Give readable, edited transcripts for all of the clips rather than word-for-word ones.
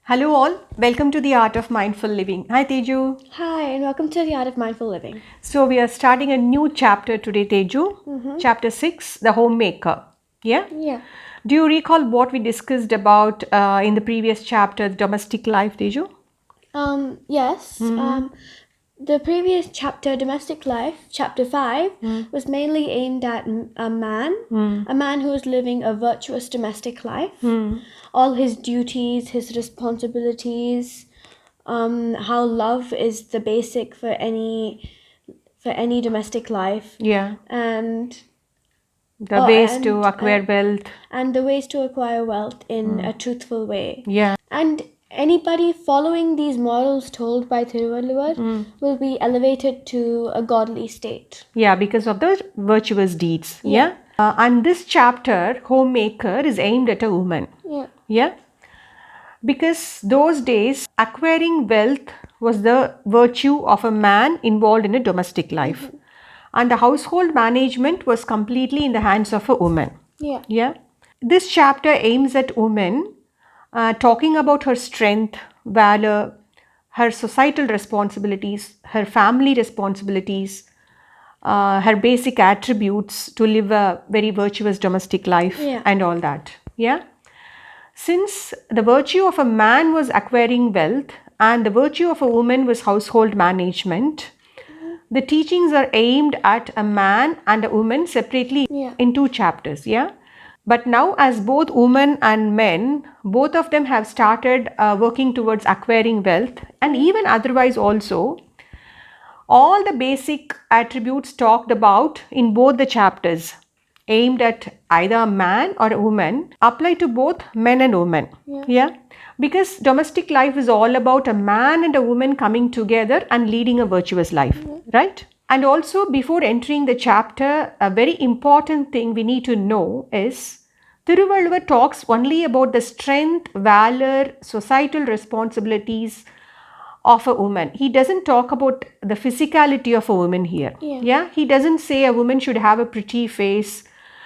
Hello all, welcome to the Art of Mindful Living. Hi Teju. Hi, and welcome to the Art of Mindful Living. So we are starting a new chapter today, Teju. Chapter 6, The Homemaker. Yeah? Yeah. Do you recall what we discussed about in the previous chapter, the domestic life, Teju? Yes. The previous chapter, Domestic Life, chapter 5, was mainly aimed at a man who was living a virtuous domestic life. All his duties, his responsibilities, how love is the basic for any domestic life. Yeah. And The ways to acquire wealth. and the ways to acquire wealth in a truthful way. Yeah. And anybody following these models told by Thirukural will be elevated to a godly state. Yeah, because of the virtuous deeds. Yeah. And this chapter, Homemaker, is aimed at a woman. Yeah. Yeah. Because those days, acquiring wealth was the virtue of a man involved in a domestic life. And the household management was completely in the hands of a woman. Yeah. Yeah. This chapter aims at women, talking about her strength, valor, her societal responsibilities, her family responsibilities, her basic attributes to live a very virtuous domestic life and all that. Yeah. Since the virtue of a man was acquiring wealth and the virtue of a woman was household management, the teachings are aimed at a man and a woman separately in two chapters. Yeah. But now, as both women and men, both of them have started working towards acquiring wealth, and even otherwise also, all the basic attributes talked about in both the chapters aimed at either a man or a woman apply to both men and women. Yeah. Because domestic life is all about a man and a woman coming together and leading a virtuous life, right? And also, before entering the chapter, a very important thing we need to know is Thiruvalluvar talks only about the strength, valor, societal responsibilities of a woman. He doesn't talk about the physicality of a woman here. Yeah. He doesn't say a woman should have a pretty face.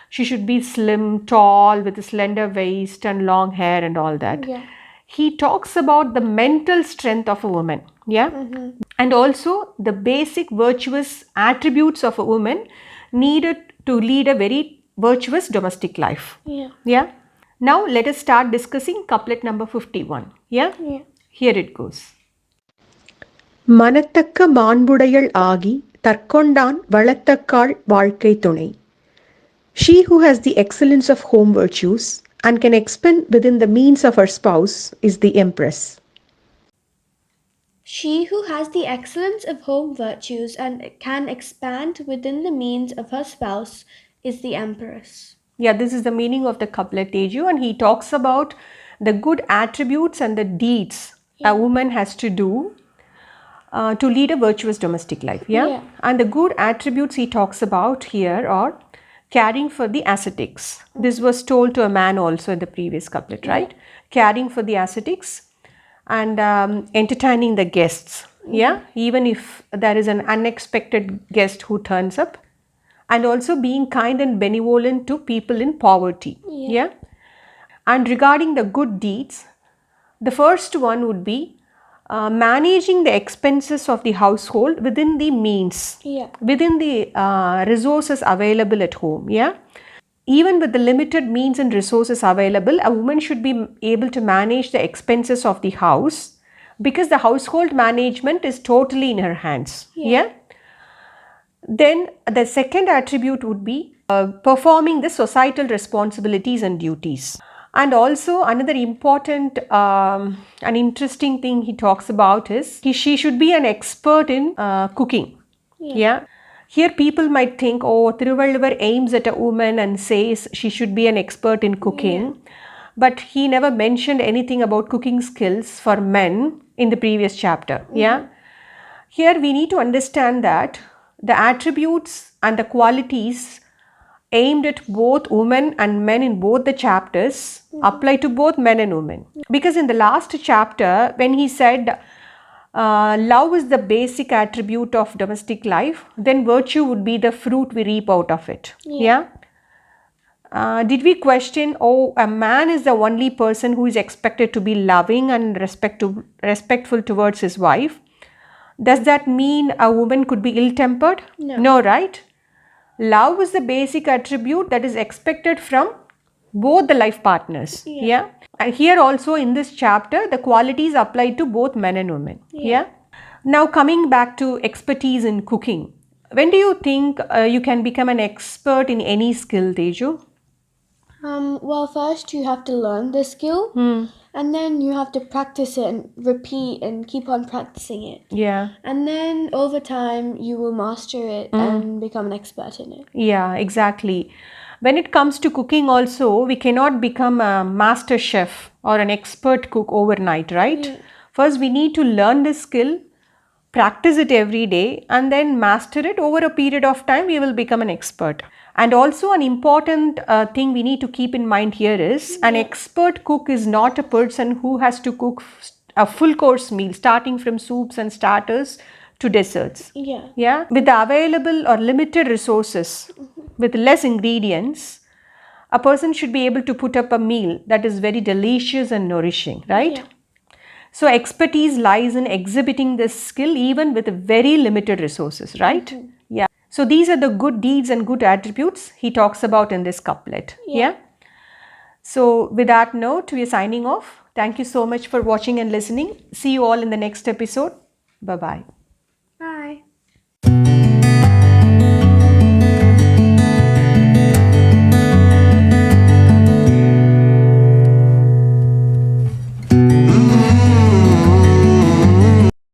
She should be slim, tall, with a slender waist and long hair and all that. He talks about the mental strength of a woman. Yeah. And also the basic virtuous attributes of a woman needed to lead a very virtuous domestic life. Yeah. Now let us start discussing couplet number 51. Yeah. Here it goes. Manathakka maanbudayal kondaan valathakkaal vaazhkkai thunai. She who has the excellence of home virtues and can expend within the means of her spouse is the empress. She who has the excellence of home virtues and can expand within the means of her spouse is the empress. Yeah, this is the meaning of the couplet, Teju, and he talks about the good attributes and the deeds a woman has to do to lead a virtuous domestic life. Yeah? And the good attributes he talks about here are caring for the ascetics. This was told to a man also in the previous couplet, right? Caring for the ascetics and entertaining the guests. Yeah, even if there is an unexpected guest who turns up, and also being kind and benevolent to people in poverty. Yeah. And regarding the good deeds, the first one would be managing the expenses of the household within the means, within the resources available at home. Yeah. Even with the limited means and resources available, a woman should be able to manage the expenses of the house because the household management is totally in her hands. Yeah. Then the second attribute would be performing the societal responsibilities and duties. And also another important and interesting thing he talks about is she should be an expert in cooking. Yeah. Here people might think, oh, Thiruvalluvar aims at a woman and says she should be an expert in cooking. But he never mentioned anything about cooking skills for men in the previous chapter. Yeah. Here we need to understand that the attributes and the qualities aimed at both women and men in both the chapters apply to both men and women. Because in the last chapter, when he said love is the basic attribute of domestic life, then virtue would be the fruit we reap out of it. Yeah. Did we question, oh, a man is the only person who is expected to be loving and respectful towards his wife? Does that mean a woman could be ill-tempered? No. No, right? Love is the basic attribute that is expected from both the life partners. Yeah. And here also in this chapter, the qualities apply to both men and women. Yeah. Now coming back to expertise in cooking. When do you think you can become an expert in any skill, Teju? Well, first you have to learn the skill, and then you have to practice it and repeat and keep on practicing it. Yeah. And then over time, you will master it and become an expert in it. Yeah, exactly. When it comes to cooking also, we cannot become a master chef or an expert cook overnight, right? First, we need to learn the skill, practice it every day, and then master it over a period of time, we will become an expert. And also an important thing we need to keep in mind here is an expert cook is not a person who has to cook a full course meal starting from soups and starters to desserts. Yeah. With the available or limited resources, with less ingredients, a person should be able to put up a meal that is very delicious and nourishing, right? So expertise lies in exhibiting this skill even with very limited resources, right? Yeah. So these are the good deeds and good attributes he talks about in this couplet. Yeah. So with that note, we are signing off. Thank you so much for watching and listening. See you all in the next episode. Bye-bye.